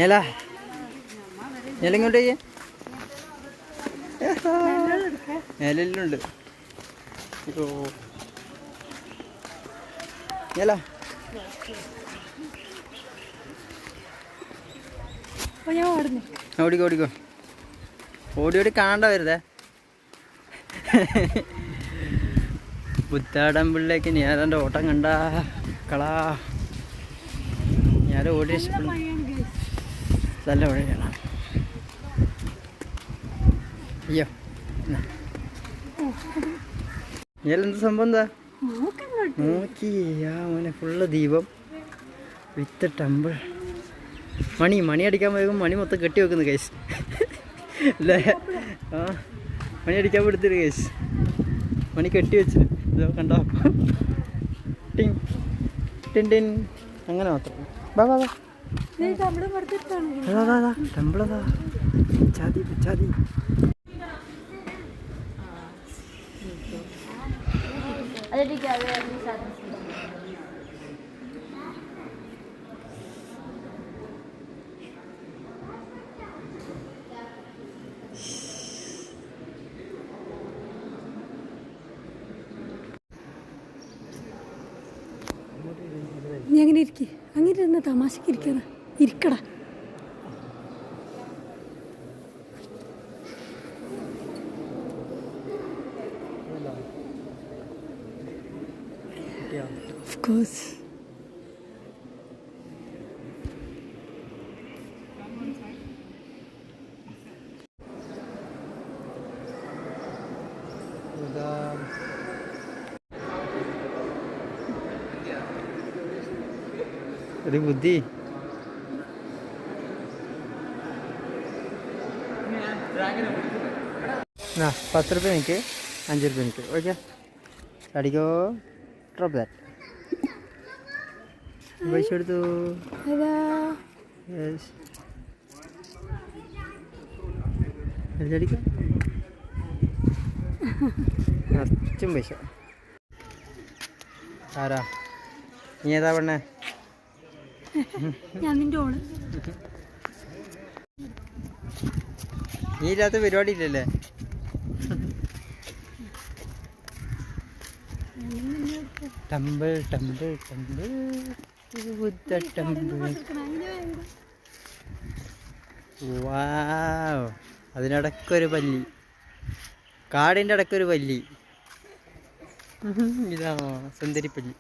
ഇല ഇല ഇങ്ങോട്ട് ഇലെല്ലുണ്ട്. ഇല ഓടിക്കോ ഓടിക്കോ ഓടി ഓടി കാണണ്ട വരുതേ. പുത്താടമ്പിള്ളേക്ക് ഞാനെൻ്റെ ഓട്ടം കണ്ട കളാ ഞാൻ ഓടി നല്ല വഴിയാണ്. അയ്യോ എന്ത് സംഭവം എന്താ നോക്കി ആ മോനെ ഫുള്ള് ദീപം വിത്ത് ടെമ്പിൾ. മണി അടിക്കാൻ പോയപ്പോൾ മണി മൊത്തം കെട്ടി വെക്കുന്നു കേസ് അല്ലേ? ആ മണി അടിക്കാൻ കൊടുത്തിട്ട് കേസ് മണി കെട്ടി വെച്ചിട്ട് ഇതോ കണ്ടോ ടിൻ ടിൻ ടിൻ അങ്ങനെ മാത്രം. വാ വാ വാ ടെമ്പിളതാ ചാതി ചാതി. നീ അങ്ങനെ ഇരിക്കേ, അങ്ങനെ ഇരുന്ന തമാശക്ക് ഇരിക്കണ ഇരിക്കടാ. Of course. ഒരു ബുദ്ധി ആ 10 രൂപ എനിക്ക് 5 രൂപ എനിക്ക്. ഓക്കെ അടിക്കോ ഡ്രോപ്പ് ദാറ്റ്. പൈസ എടുത്തു. അടിക്കാം നിറച്ചും പൈസ. ആരാ നീ ഏതാ പെണ്ണേ? ഞാൻ നിന്റെ ഓള്. നീ ഇല്ലാത്ത പരിപാടി ഇല്ലല്ലേ? ടെമ്പിൾ ടെമ്പിൾ ടെമ്പിൾ ബുദ്ധ ടെമ്പിൾ. വാവ് അതിനിടയ്ക്കൊരു പല്ലി, കാടിൻ്റെ ഇടയ്ക്കൊരു പല്ലി. ഇതാണോ സുന്ദരി പല്ലി?